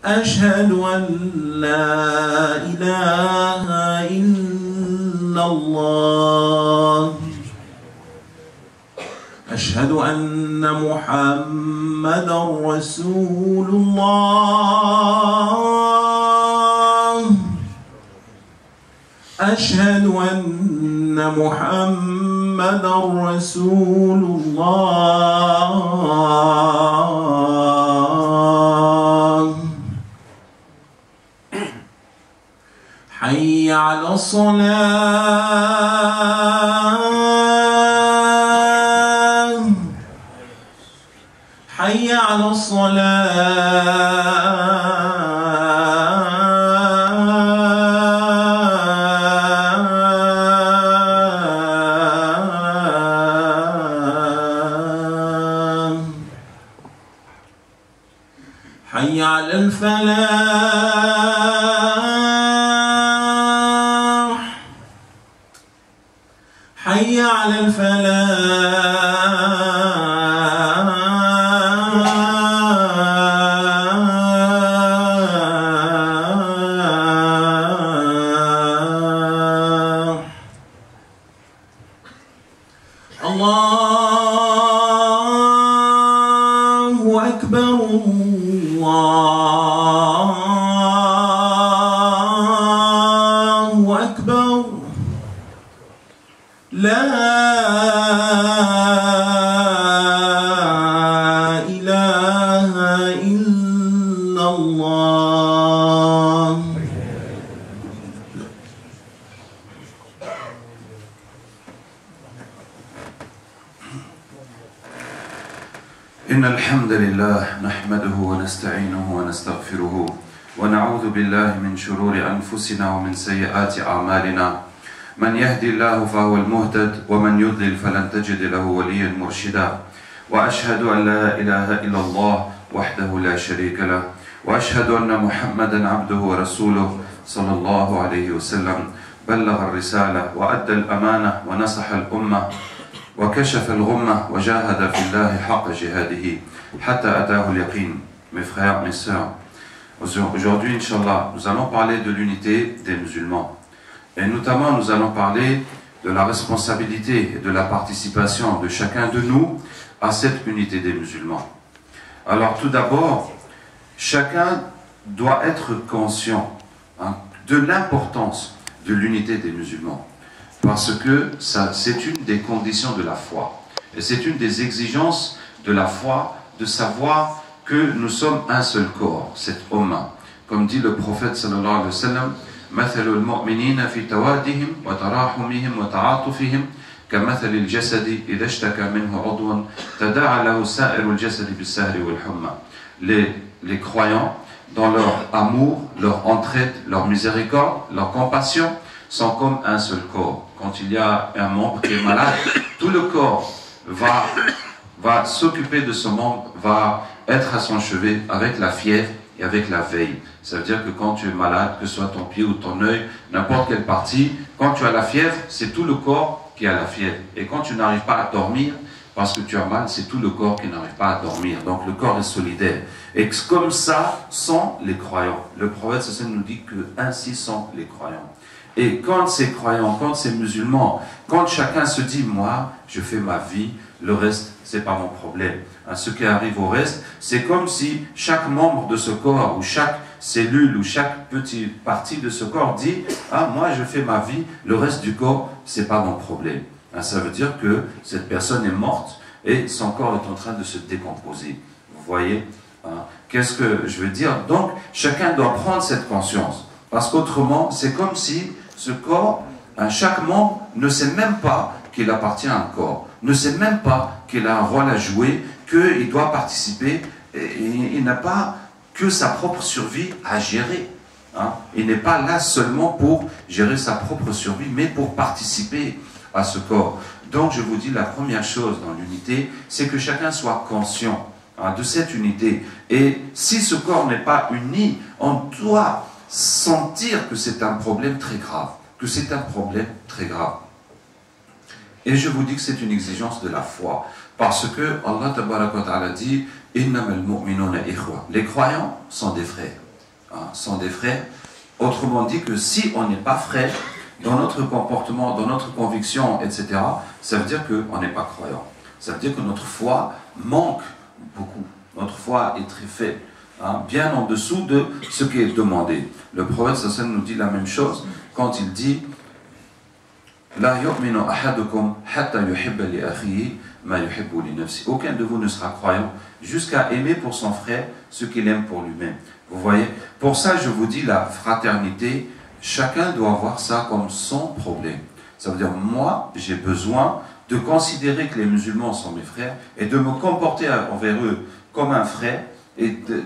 أشهد أن لا إله إلا الله أشهد أن محمدا رسول الله أشهد أن محمدا رسول الله حي على الصلاة حي على الصلاة حي على الفلاح حي على الفلاح الله أكبر الله أكبر لا إله إلا الله إن الحمد لله نحمده ونستعينه ونستغفره ونعوذ بالله من شرور أنفسنا ومن سيئات أعمالنا من يهدي الله فهو المهتد ومن يضلل فلن تجد له وليا مرشدا وأشهد أن لا إله إلا الله وحده لا شريك له وأشهد أن محمدا عبده ورسوله صلى الله عليه وسلم بلغ الرسالة وأدى الأمانة ونصح الأمة وكشف الغمة وجاهد في الله حق جهاده حتى أتاه اليقين. Mes frères, mes sœurs, aujourd'hui, Inch'Allah, nous allons parler de l'unité des musulmans. Et notamment, nous allons parler de la responsabilité et de la participation de chacun de nous à cette unité des musulmans. Alors, tout d'abord, chacun doit être conscient de l'importance de l'unité des musulmans. Parce que c'est une des conditions de la foi. Et c'est une des exigences de la foi de savoir que nous sommes un seul corps, cette Ummah. Comme dit le prophète sallallahu alayhi wa sallam, مثل المؤمنين في توادهم وتراحمهم وتعاطفهم كمثل الجسد إذا اشتكى منه عضو تداعى له سائر الجسد بالسهر والحمى. Les croyants, dans leur amour, leur entraide, leur miséricorde, leur compassion, sont comme un seul corps. Quand il y a un membre qui est malade, tout le corps va s'occuper de ce membre, va être à son chevet avec la fièvre et avec la veille. Ça veut dire que quand tu es malade, que ce soit ton pied ou ton œil, n'importe quelle partie, quand tu as la fièvre, c'est tout le corps qui a la fièvre. Et quand tu n'arrives pas à dormir, parce que tu as mal, c'est tout le corps qui n'arrive pas à dormir. Donc le corps est solidaire. Et comme ça sont les croyants. Le prophète nous dit que ainsi sont les croyants. Et quand ces croyants, quand ces musulmans, quand chacun se dit, moi, je fais ma vie, le reste, c'est pas mon problème. Ce qui arrive au reste, c'est comme si chaque membre de ce corps, ou chaque cellule, ou chaque petite partie de ce corps dit, ah, moi, je fais ma vie, le reste du corps, c'est pas mon problème. Ça veut dire que cette personne est morte et son corps est en train de se décomposer. Vous voyez, qu'est-ce que je veux dire? Donc, chacun doit prendre cette conscience. Parce qu'autrement, c'est comme si ce corps, chaque membre ne sait même pas qu'il appartient à un corps, ne sait même pas qu'il a un rôle à jouer, qu'il doit participer, et il n'a pas que sa propre survie à gérer. Il n'est pas là seulement pour gérer sa propre survie, mais pour participer à ce corps. Donc je vous dis, la première chose dans l'unité, c'est que chacun soit conscient de cette unité. Et si ce corps n'est pas uni, on doit sentir que c'est un problème très grave, que c'est un problème très grave. Et je vous dis que c'est une exigence de la foi, parce que Allah Tabaraka wa Ta'ala dit « Innamal mu'minuna ikhwa ». Les croyants sont des frères. sont des frères. Autrement dit que si on n'est pas frère, dans notre comportement, dans notre conviction, etc., ça veut dire qu'on n'est pas croyant. Ça veut dire que notre foi manque beaucoup. Notre foi est très faible, bien en dessous de ce qui est demandé. Le prophète sallallahu alayhi wa sallam nous dit la même chose quand il dit La yu'minu ahadukum hatta yuhibba li akhihi ma yuhibbu li nafsi. Aucun de vous ne sera croyant jusqu'à aimer pour son frère ce qu'il aime pour lui-même. Vous voyez, pour ça je vous dis la fraternité, chacun doit voir ça comme son problème. Ça veut dire, moi, j'ai besoin de considérer que les musulmans sont mes frères et de me comporter envers eux comme un frère et de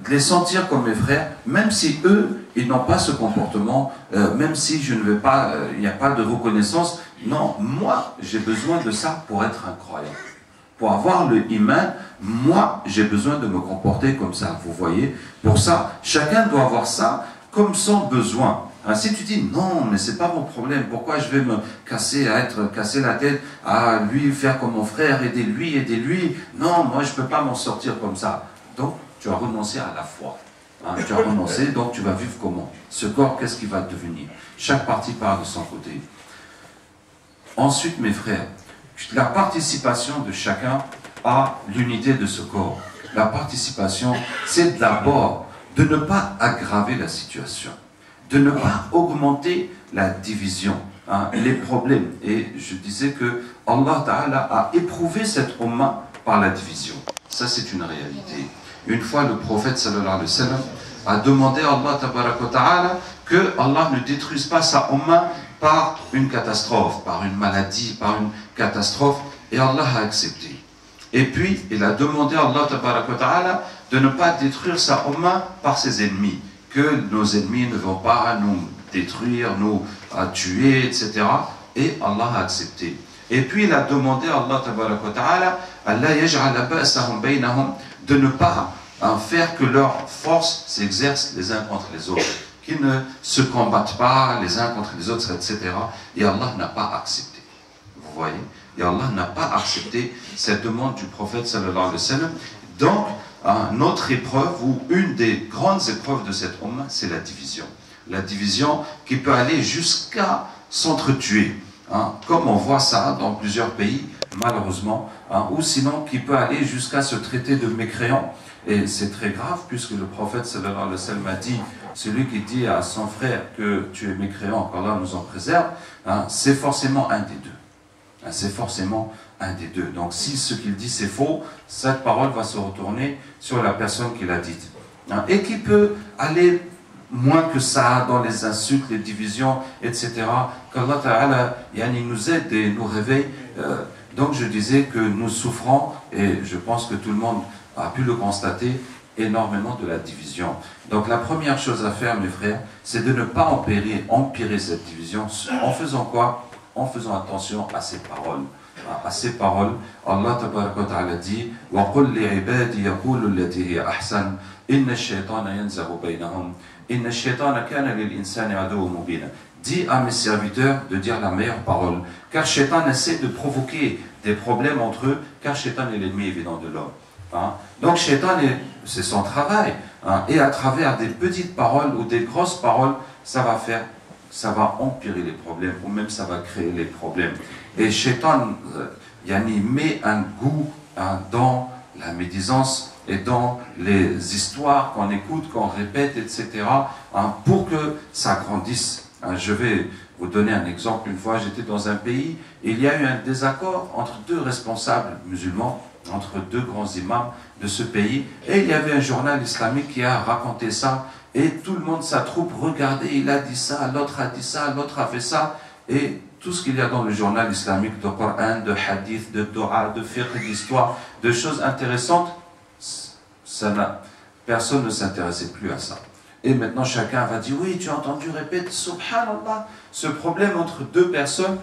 les sentir comme mes frères, même si eux, ils n'ont pas ce comportement, même si je ne vais pas, il n'y a pas de reconnaissance. Non, moi, j'ai besoin de ça pour être un croyant. Pour avoir le iman, moi, j'ai besoin de me comporter comme ça, vous voyez. Pour ça, chacun doit avoir ça comme son besoin. Si tu dis non, mais c'est pas mon problème, pourquoi je vais me casser la tête à lui faire comme mon frère, aider lui, non, moi je peux pas m'en sortir comme ça. Donc tu as renoncé à la foi. Tu as renoncé, donc tu vas vivre comment? Ce corps, qu'est-ce qu'il va devenir? Chaque partie part de son côté. Ensuite, mes frères, la participation de chacun à l'unité de ce corps. La participation, c'est d'abord de ne pas aggraver la situation, de ne pas augmenter la division, les problèmes. Et je disais que Allah Ta'ala a éprouvé cette umma par la division. Ça, c'est une réalité. Une fois, le prophète sallallahu alayhi wa sallam a demandé à Allah Ta'ala que Allah ne détruise pas sa umma par une catastrophe, par une maladie, par une catastrophe. Et Allah a accepté. Et puis, il a demandé à Allah Ta'ala de ne pas détruire sa umma par ses ennemis, que nos ennemis ne vont pas nous détruire, nous tuer, etc. Et Allah a accepté. Et puis il a demandé à Allah Ta'ala de ne pas faire que leurs forces s'exercent les uns contre les autres, qu'ils ne se combattent pas les uns contre les autres, etc. Et Allah n'a pas accepté. Vous voyez? Et Allah n'a pas accepté cette demande du prophète sallallahu alayhi wa sallam. Donc, notre épreuve, ou une des grandes épreuves de cette umma, c'est la division. La division qui peut aller jusqu'à s'entretuer. Comme on voit ça dans plusieurs pays, malheureusement, ou sinon qui peut aller jusqu'à se traiter de mécréant. Et c'est très grave, puisque le prophète sallallahu alayhi wa sallam a dit, celui qui dit à son frère que tu es mécréant, qu'Allah nous en préserve, c'est forcément un des deux. C'est forcément un des deux. Donc si ce qu'il dit c'est faux, cette parole va se retourner sur la personne qui l'a dite. Et qui peut aller moins que ça dans les insultes, les divisions, etc. Qu'Allah Ta'ala nous aide et nous réveille. Donc je disais que nous souffrons, et je pense que tout le monde a pu le constater, énormément de la division. Donc la première chose à faire, mes frères, c'est de ne pas empirer cette division. En faisant quoi? En faisant attention à ces paroles. À ces paroles, Allah Ta'ala dit وَقُلْ لِعِبَادِ يَقُولُ الَّتِي هِيَ أَحْسَنُ إِنَّ الشَّيْطَانَ يَنْزَغُ بَيْنَهُمْ إِنَّ الشَّيْطَانَ كَانَ لِلْإِنسَانِ عَدُوًّا مُبِينًا. Dis à mes serviteurs de dire la meilleure parole, car Shaitan essaie de provoquer des problèmes entre eux, car Shaitan est l'ennemi évident de l'homme. Donc Shaitan, c'est son travail, et à travers des petites paroles ou des grosses paroles, ça va empirer les problèmes, ou même ça va créer les problèmes. Et Shaitan met un goût dans la médisance et dans les histoires qu'on écoute, qu'on répète, etc., pour que ça grandisse. Je vais vous donner un exemple. Une fois, j'étais dans un pays, et il y a eu un désaccord entre deux responsables musulmans, entre deux grands imams de ce pays, et il y avait un journal islamique qui a raconté ça, et tout le monde s'attroupe, regardez, il a dit ça, l'autre a dit ça, l'autre a fait ça, et tout ce qu'il y a dans le journal islamique, de Coran, de hadith, de Torah, de fiqh, d'histoire, de choses intéressantes, personne ne s'intéressait plus à ça. Et maintenant chacun va dire, oui, tu as entendu répéter, subhanallah, ce problème entre deux personnes,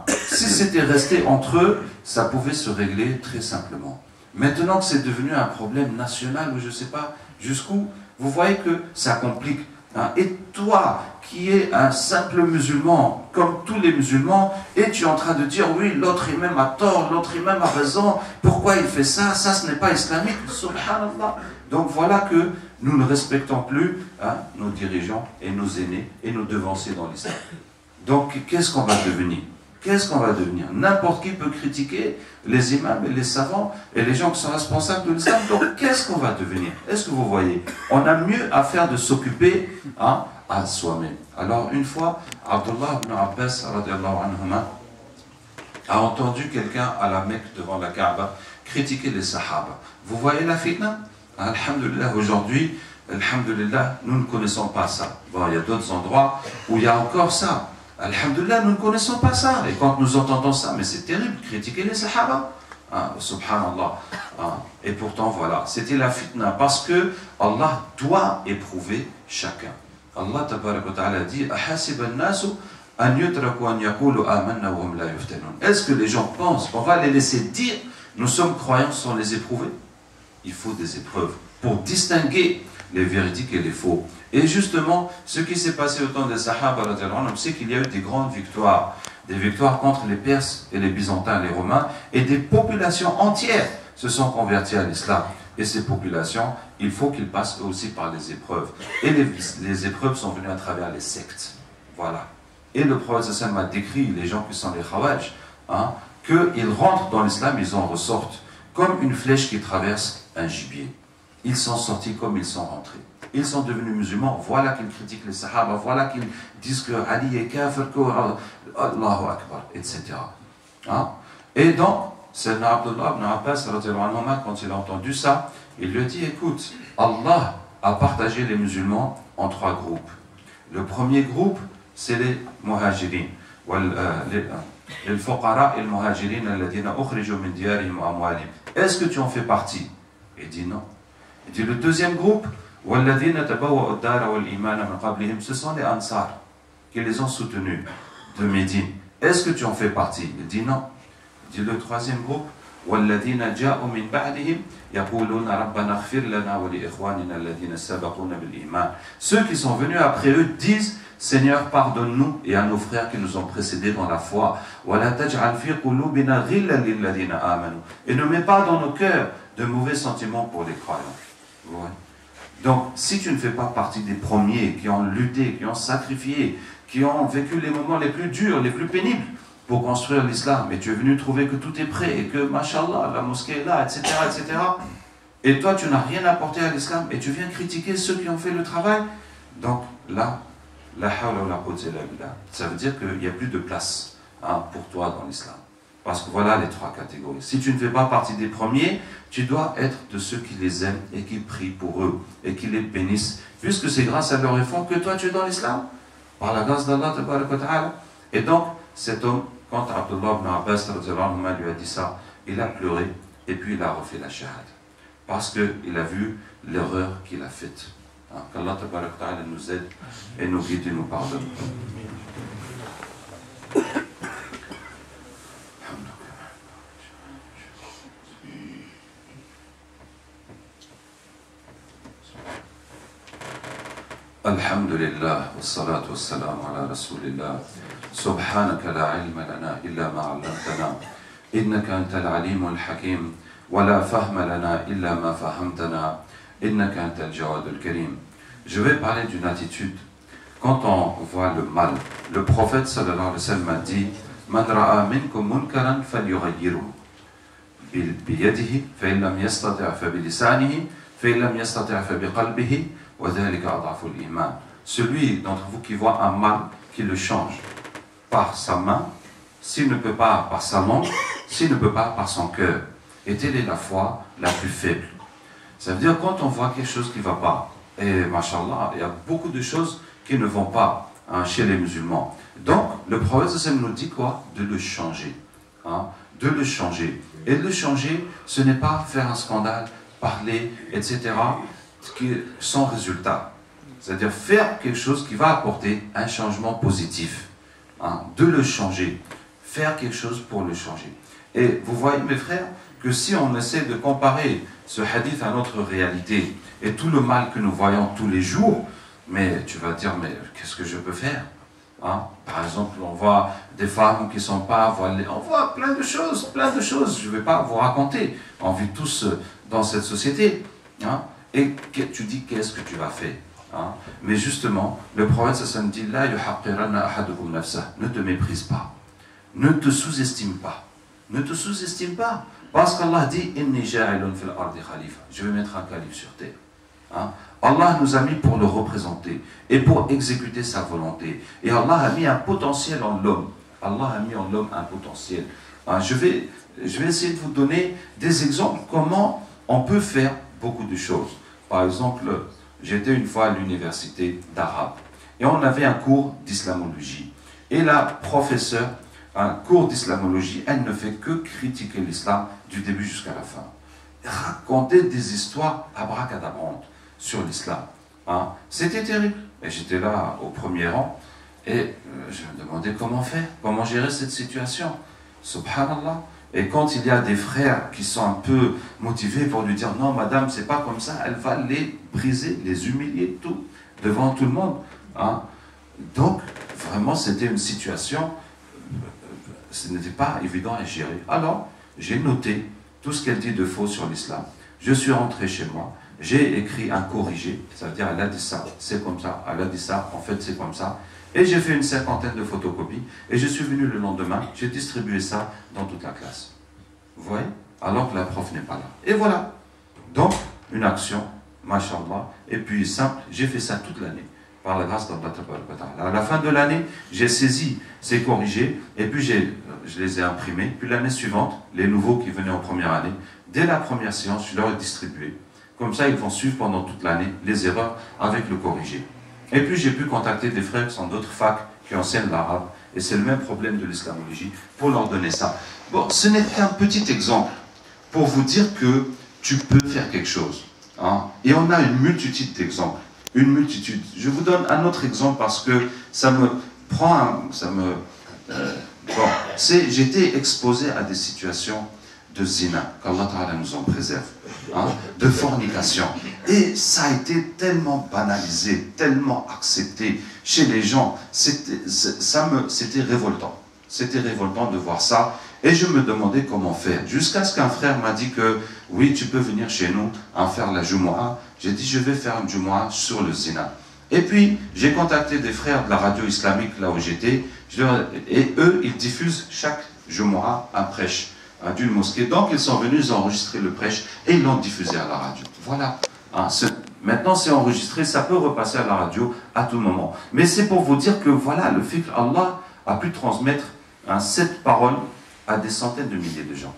si c'était resté entre eux, ça pouvait se régler très simplement. Maintenant que c'est devenu un problème national, ou je ne sais pas jusqu'où, vous voyez que ça complique Hein, et toi, qui es un simple musulman, comme tous les musulmans, et tu es en train de dire, oui, l'autre imam a tort, l'autre imam a raison, pourquoi il fait ça, ça ce n'est pas islamique, subhanallah. Donc voilà que nous ne respectons plus nos dirigeants et nos aînés et nos devanciers dans l'islam. Donc qu'est-ce qu'on va devenir? Qu'est-ce qu'on va devenir? N'importe qui peut critiquer les imams et les savants et les gens qui sont responsables de l'islam. Donc qu'est-ce qu'on va devenir? Est-ce que vous voyez? On a mieux à faire de s'occuper à soi-même. Alors une fois, Abdullah ibn Abbas radiallahu anhuma a entendu quelqu'un à la Mecque devant la Kaaba critiquer les Sahaba. Vous voyez la fitna? Alhamdulillah, aujourd'hui, alhamdulillah, nous ne connaissons pas ça. Bon, il y a d'autres endroits où il y a encore ça. Alhamdulillah, nous ne connaissons pas ça. Et quand nous entendons ça, mais c'est terrible, critiquer les Sahaba. Subhanallah. Et pourtant, voilà, c'était la fitna, parce que Allah doit éprouver chacun. Allah ta'ala dit, est-ce que les gens pensent qu'on va les laisser dire, nous sommes croyants sans les éprouver? Il faut des épreuves pour distinguer les véridiques et les faux. Et justement, ce qui s'est passé au temps des Sahaba, on sait qu'il y a eu des grandes victoires, des victoires contre les Perses et les Byzantins, les Romains, et des populations entières se sont converties à l'islam. Et ces populations, il faut qu'ils passent aussi par les épreuves. Et les épreuves sont venues à travers les sectes. Voilà. Et le prophète sallam a décrit les gens qui sont les Khawarij, qu'ils rentrent dans l'islam, ils en ressortent comme une flèche qui traverse un gibier. Ils sont sortis comme ils sont rentrés. Ils sont devenus musulmans. Voilà qu'ils critiquent les Sahaba. Voilà qu'ils disent que Ali est kafir, Allahu Akbar, etc. Et donc, Sayyidina Abdullah ibn Abbas, quand il a entendu ça, il lui a dit, écoute, Allah a partagé les musulmans en 3 groupes. Le premier groupe, c'est les muhajirin. Est-ce que tu en fais partie? Il dit non. Il dit le deuxième groupe, ce sont les Ansar qui les ont soutenus de Médine. Est-ce que tu en fais partie? Il dit non. Il dit le troisième groupe, ceux qui sont venus après eux disent, Seigneur, pardonne-nous et à nos frères qui nous ont précédés dans la foi. Et ne mets pas dans nos cœurs de mauvais sentiments pour les croyants. Ouais. Donc, si tu ne fais pas partie des premiers qui ont lutté, qui ont sacrifié, qui ont vécu les moments les plus durs, les plus pénibles pour construire l'islam, et tu es venu trouver que tout est prêt et que, mashallah, la mosquée est là, etc., etc., et toi, tu n'as rien apporté à l'islam et tu viens critiquer ceux qui ont fait le travail, donc là, ça veut dire qu'il n'y a plus de place pour toi dans l'islam. Parce que voilà les 3 catégories. Si tu ne fais pas partie des premiers, tu dois être de ceux qui les aiment et qui prient pour eux et qui les bénissent, puisque c'est grâce à leur effort que toi tu es dans l'islam, par la grâce d'Allah. Et donc, cet homme, quand Abdullah ibn Abbas lui a dit ça, il a pleuré et puis il a refait la shahad. Parce qu'il a vu l'erreur qu'il a faite. Qu'Allah nous aide et nous guide et nous pardonne. Alhamdulillah, wassalatu wassalamu ala rasulillah. Subhanaka la ilma lana illa ma 'allamtana. Innaka antal alimul hakim. Wa la fahma lana illa ma fahamtana. Innaka antal jawadul karim. Je vais parler d'une attitude. Quand on voit le mal, le prophète sallallahu alayhi wa sallam a dit, Man ra'a minkum munkaran falyughayyirhu biyadihi fa in lam yastati' fa bilisanihi fa in lam yastati' fa biqalbihi. Celui d'entre vous qui voit un mal, qui le change par sa main, s'il ne peut pas par sa langue, s'il ne peut pas par son cœur. Et telle est la foi la plus faible. Ça veut dire quand on voit quelque chose qui ne va pas, et mashallah, il y a beaucoup de choses qui ne vont pas chez les musulmans. Donc, le prophète nous dit quoi? De le changer. De le changer. Et de le changer, ce n'est pas faire un scandale, parler, etc., sans résultat. C'est-à-dire faire quelque chose qui va apporter un changement positif. De le changer. Faire quelque chose pour le changer. Et vous voyez, mes frères, que si on essaie de comparer ce hadith à notre réalité et tout le mal que nous voyons tous les jours, Mais tu vas dire, mais qu'est-ce que je peux faire, hein? Par exemple, on voit des femmes qui ne sont pas voilées, on voit plein de choses, je ne vais pas vous raconter. On vit tous dans cette société. Hein? Et tu dis, qu'est-ce que tu vas faire, hein? Mais justement, le prophète sallallahu dit, la yuhaqqiranna ahadukum nafsah, ne te méprise pas, ne te sous-estime pas, ne te sous-estime pas. Parce qu'Allah dit, inni ja'ilun fil ardi khalifa, je vais mettre un calife sur terre. Hein? Allah nous a mis pour le représenter et pour exécuter sa volonté. Et Allah a mis un potentiel en l'homme. Allah a mis en l'homme un potentiel. Hein? Je vais essayer de vous donner des exemples comment on peut faire beaucoup de choses. Par exemple, j'étais une fois à l'université d'arabe et on avait un cours d'islamologie. Et la professeure, un cours d'islamologie, elle ne fait que critiquer l'islam du début jusqu'à la fin. Raconter des histoires abracadabrantes sur l'islam. Hein? C'était terrible. Et j'étais là au premier rang et je me demandais comment faire, comment gérer cette situation. Subhanallah. Et quand il y a des frères qui sont un peu motivés pour lui dire non madame, c'est pas comme ça, elle va les briser, les humilier, tout, devant tout le monde. Hein? Donc, vraiment, c'était une situation, ce n'était pas évident à gérer. Alors, j'ai noté tout ce qu'elle dit de faux sur l'islam. Je suis rentré chez moi, j'ai écrit un corrigé, ça veut dire elle a dit ça, c'est comme ça, elle a dit ça, en fait c'est comme ça. Et j'ai fait une 50aine de photocopies, et je suis venu le lendemain, j'ai distribué ça dans toute la classe. Vous voyez? Alors que la prof n'est pas là. Et voilà. Donc, une action, mashallah, et puis simple, j'ai fait ça toute l'année, par la grâce d'Allah. À la fin de l'année, j'ai saisi ces corrigés, et puis je les ai imprimés, puis l'année suivante, les nouveaux qui venaient en première année, dès la première séance, je leur ai distribué. Comme ça, ils vont suivre pendant toute l'année les erreurs avec le corrigé. Et puis, j'ai pu contacter des frères qui sont d'autres facs qui enseignent l'arabe, et c'est le même problème de l'islamologie, pour leur donner ça. Bon, ce n'est qu'un petit exemple pour vous dire que tu peux faire quelque chose. Hein? Et on a une multitude d'exemples. Une multitude. Je vous donne un autre exemple parce que ça me prend j'étais exposé à des situations de zina, qu'Allah Ta'ala nous en préserve, hein, de fornication. Et ça a été tellement banalisé, tellement accepté chez les gens, c'était révoltant. C'était révoltant de voir ça. Et je me demandais comment faire. Jusqu'à ce qu'un frère m'a dit que, oui, tu peux venir chez nous en faire la Jumu'ah. J'ai dit, je vais faire une Jumu'ah sur le zina. Et puis, j'ai contacté des frères de la radio islamique, là où j'étais, et eux, ils diffusent chaque Jumu'ah un prêche d'une mosquée. Donc, ils sont venus, ils ont enregistré le prêche et ils l'ont diffusé à la radio. Voilà. Hein, maintenant, c'est enregistré, ça peut repasser à la radio à tout moment. Mais c'est pour vous dire que, voilà, le fait qu'Allah a pu transmettre cette parole à des centaines de milliers de gens.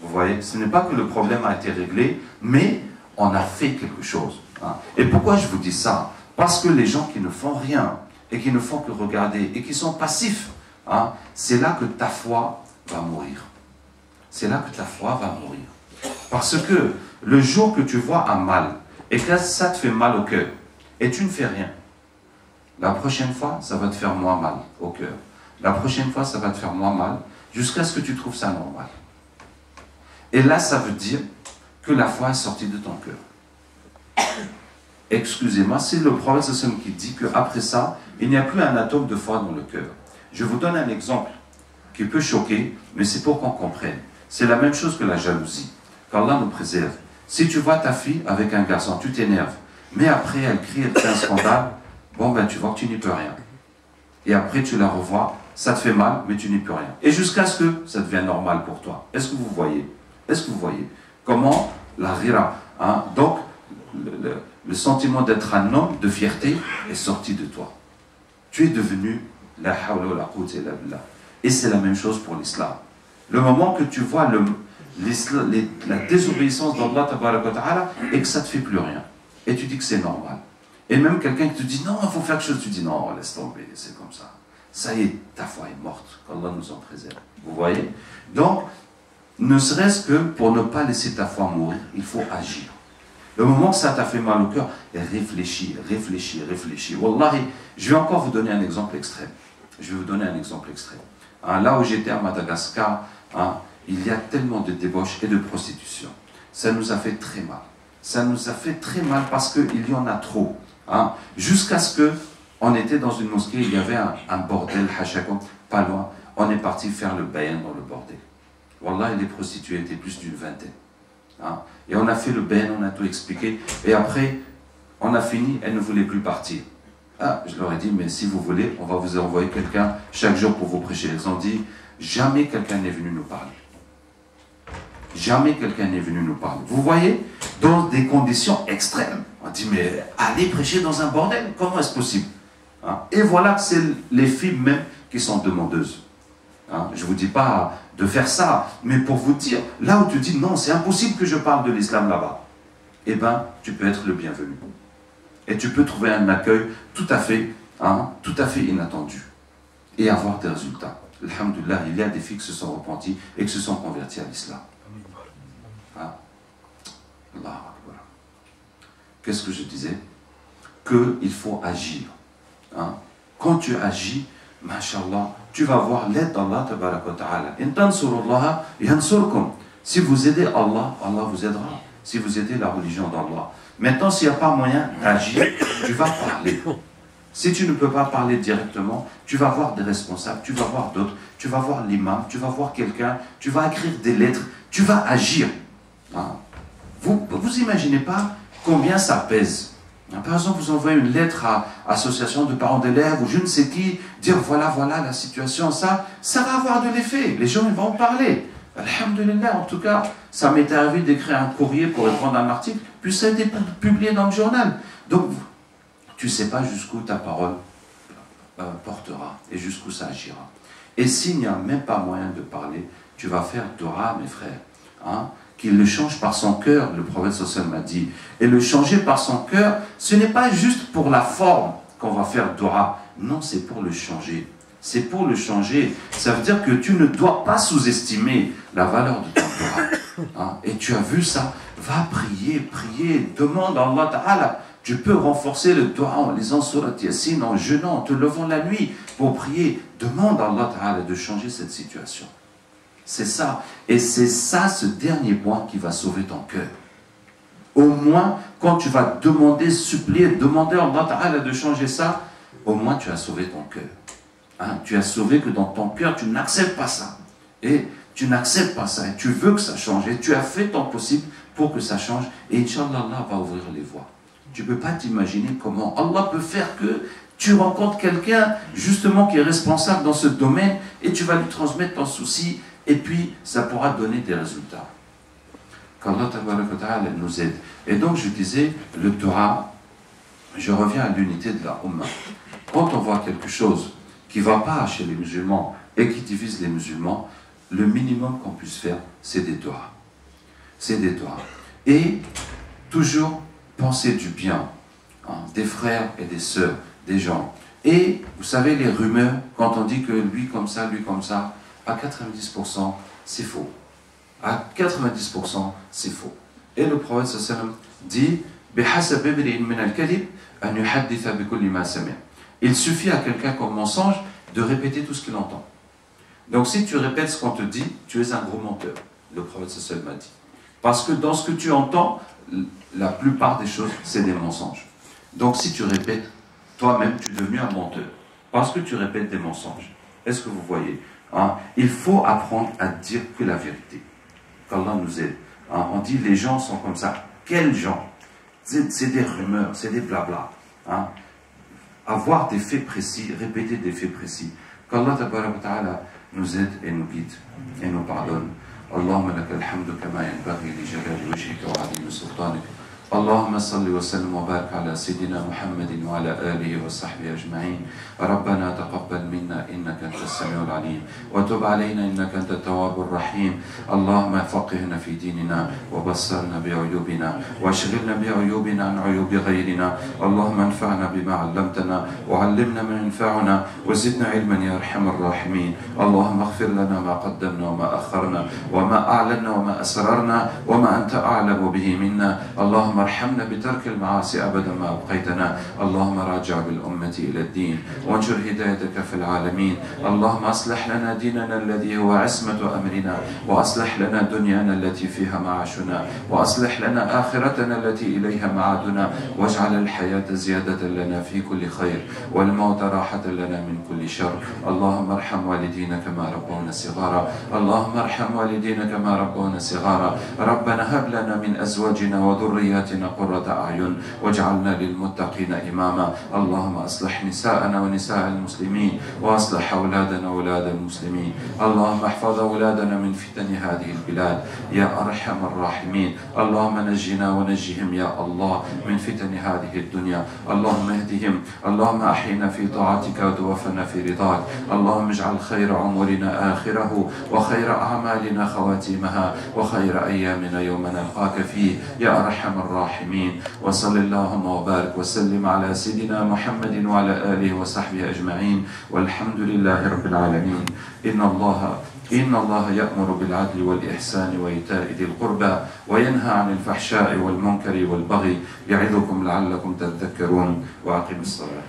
Vous voyez, ce n'est pas que le problème a été réglé, mais on a fait quelque chose. Hein. Et pourquoi je vous dis ça? Parce que les gens qui ne font rien, et qui ne font que regarder, et qui sont passifs, hein, c'est là que ta foi va mourir. C'est là que ta foi va mourir. Parce que le jour que tu vois un mal, et que ça te fait mal au cœur, et tu ne fais rien, la prochaine fois, ça va te faire moins mal au cœur. La prochaine fois, ça va te faire moins mal, jusqu'à ce que tu trouves ça normal. Et là, ça veut dire que la foi est sortie de ton cœur. Excusez-moi, c'est le prophète qui dit qu'après ça, il n'y a plus un atome de foi dans le cœur. Je vous donne un exemple qui peut choquer, mais c'est pour qu'on comprenne. C'est la même chose que la jalousie, qu'Allah nous préserve. Si tu vois ta fille avec un garçon, tu t'énerves, mais après elle crie, elle fait un scandale, bon ben tu vois que tu n'y peux rien. Et après tu la revois, ça te fait mal, mais tu n'y peux rien. Et jusqu'à ce que ça devienne normal pour toi. Est-ce que vous voyez? Est-ce que vous voyez comment la rira, hein? Donc, le sentiment d'être un homme de fierté est sorti de toi. Tu es devenu la hawla wa la quwwata illa billah. Et c'est la même chose pour l'islam. Le moment que tu vois la désobéissance d'Allah ta'ala et que ça ne te fait plus rien. Et tu dis que c'est normal. Et même quelqu'un qui te dit non, il faut faire quelque chose, tu dis non, laisse tomber, c'est comme ça. Ça y est, ta foi est morte, qu'Allah nous en préserve. Vous voyez? Donc, ne serait-ce que pour ne pas laisser ta foi mourir, il faut agir. Le moment que ça t'a fait mal au cœur, réfléchis, réfléchis, réfléchis. Wallahi, je vais encore vous donner un exemple extrême. Je vais vous donner un exemple extrême. Hein, là où j'étais à Madagascar, hein, il y a tellement de débauche et de prostitution. Ça nous a fait très mal. Ça nous a fait très mal parce qu'il y en a trop. Hein? Jusqu'à ce qu'on était dans une mosquée, il y avait un bordel, hachakon, pas loin. On est parti faire le bayan dans le bordel. Wallah, les prostituées étaient plus d'une vingtaine. Hein? Et on a fait le bayan, on a tout expliqué. Et après, on a fini, elles ne voulaient plus partir. Ah, je leur ai dit, mais si vous voulez, on va vous envoyer quelqu'un chaque jour pour vous prêcher. Elles ont dit, jamais quelqu'un n'est venu nous parler. Jamais quelqu'un n'est venu nous parler. Vous voyez, dans des conditions extrêmes. On dit, mais allez prêcher dans un bordel, comment est-ce possible? Hein? Et voilà que c'est les filles même qui sont demandeuses. Hein? Je ne vous dis pas de faire ça, mais pour vous dire, là où tu dis, non, c'est impossible que je parle de l'islam là-bas, eh bien, tu peux être le bienvenu. Et tu peux trouver un accueil tout à fait inattendu. Et avoir des résultats. Alhamdulillah, il y a des filles qui se sont repenties et qui se sont converties à l'islam. Hein? Allah Akbar. Qu'est-ce que je disais? Qu'il faut agir. Hein? Quand tu agis, Masha'Allah, tu vas voir l'aide d'Allah ta'ala. In tansurullah yansurkum. Si vous aidez Allah, Allah vous aidera. Si vous aidez la religion d'Allah. Maintenant, s'il n'y a pas moyen d'agir, tu vas parler. Si tu ne peux pas parler directement, tu vas voir des responsables, tu vas voir d'autres, tu vas voir l'imam, tu vas voir quelqu'un, tu vas écrire des lettres, tu vas agir. Hein? Vous imaginez pas combien ça pèse. Par exemple, vous envoyez une lettre à l'association de parents d'élèves ou je ne sais qui, dire voilà la situation, ça va avoir de l'effet. Les gens ils vont en parler. Alhamdulillah, en tout cas, ça m'est arrivé d'écrire un courrier pour répondre à un article, puis ça a été publié dans le journal. Donc, tu ne sais pas jusqu'où ta parole portera et jusqu'où ça agira. Et s'il n'y a même pas moyen de parler, tu vas faire Dora, mes frères. Hein, qu'il le change par son cœur, le prophète sallallahu m'a dit. Et le changer par son cœur, ce n'est pas juste pour la forme qu'on va faire Dora. Non, c'est pour le changer. C'est pour le changer. Ça veut dire que tu ne dois pas sous-estimer la valeur de ton Dora. Hein? Et tu as vu ça? Va prier, demande à Allah Ta'ala. Tu peux renforcer le Dora en lisant Surat Yasin, en jeûnant, en te levant la nuit pour prier. Demande à Allah Ta'ala de changer cette situation. C'est ça. Et c'est ça, ce dernier point qui va sauver ton cœur. Au moins, quand tu vas demander, supplier, demander à Allah Ta'ala de changer ça, au moins tu as sauvé ton cœur. Hein, tu as sauvé que dans ton cœur, tu n'acceptes pas ça. Et tu n'acceptes pas ça. Et tu veux que ça change. Et tu as fait ton possible pour que ça change. Et Inch'Allah, Allah va ouvrir les voies. Tu ne peux pas t'imaginer comment Allah peut faire que tu rencontres quelqu'un, justement, qui est responsable dans ce domaine, et tu vas lui transmettre ton souci, et puis ça pourra donner des résultats. Qu'Allah nous aide. Et donc, je disais, le Torah, je reviens à l'unité de la Ummah. Quand on voit quelque chose qui ne va pas chez les musulmans et qui divise les musulmans, le minimum qu'on puisse faire, c'est des Torahs. C'est des Torahs. Et toujours penser du bien, hein, des frères et des sœurs, des gens. Et vous savez, les rumeurs, quand on dit que lui comme ça, à 90%, c'est faux. À 90%, c'est faux. Et le prophète sallallahu dit il suffit à quelqu'un comme mensonge de répéter tout ce qu'il entend. Donc si tu répètes ce qu'on te dit, tu es un gros menteur. Le prophète sallallahu m'a dit. Parce que dans ce que tu entends, la plupart des choses, c'est des mensonges. Donc si tu répètes, toi-même, tu es devenu un menteur. Parce que tu répètes des mensonges. Est-ce que vous voyez, hein? Il faut apprendre à dire que la vérité. Qu'Allah nous aide. Hein? On dit les gens sont comme ça. Quels gens? C'est des rumeurs, c'est des blabla. Hein? Avoir des faits précis, répéter des faits précis. Qu'Allah Ta'ala nous aide et nous guide et nous pardonne. Allahumma lakal hamdu kama yanbaghi li jalali wajhika wa 'azimi sultanik. اللهم صل وسلم وبارك على سيدنا محمد وعلى آله وصحبه أجمعين. ربنا تقبل منا إنك أنت السميع العليم وتب علينا إنك أنت التواب الرحيم. اللهم فقهنا في ديننا وبصرنا بعيوبنا واشغلنا بعيوبنا عن عيوب غيرنا. اللهم انفعنا بما علمتنا وعلمنا ما ينفعنا وزدنا علما يا أرحم الراحمين. اللهم اغفر لنا ما قدمنا وما أخرنا وما أعلنا وما أسررنا وما أنت أعلم به منا. اللهم ارحمنا بترك المعاصي أبدا ما أبقيتنا. اللهم راجع بالأمة إلى الدين وانشر هدايتك في العالمين. اللهم أصلح لنا ديننا الذي هو عصمة أمرنا، وأصلح لنا دنيانا التي فيها معاشنا، وأصلح لنا آخرتنا التي إليها معادنا، واجعل الحياة زيادة لنا في كل خير والموت راحة لنا من كل شر. اللهم ارحم والدينا كما ربونا صغارا. اللهم ارحم والدينا كما ربونا صغارا. ربنا هب لنا من أزواجنا وذرياتنا قرة أعين واجعلنا للمتقين إماما. اللهم أصلح نساءنا ونساء المسلمين، وأصلح أولادنا وأولاد المسلمين. اللهم احفظ أولادنا من فتن هذه البلاد يا أرحم الراحمين. اللهم نجنا ونجهم يا الله من فتن هذه الدنيا. اللهم اهدهم. اللهم أحينا في طاعتك وتوفنا في رضاك. اللهم اجعل خير عمرنا آخره، وخير أعمالنا خواتيمها، وخير أيامنا يوم نلقاك فيه يا أرحم الراحمين. وصل اللهم وبارك وسلم على سيدنا محمد وعلى آله وصحبه أجمعين، والحمد لله رب العالمين. إن الله يأمر بالعدل والإحسان وإيتاء ذي القربى وينهى عن الفحشاء والمنكر والبغي يعظكم لعلكم تذكرون. وأقم الصلاة.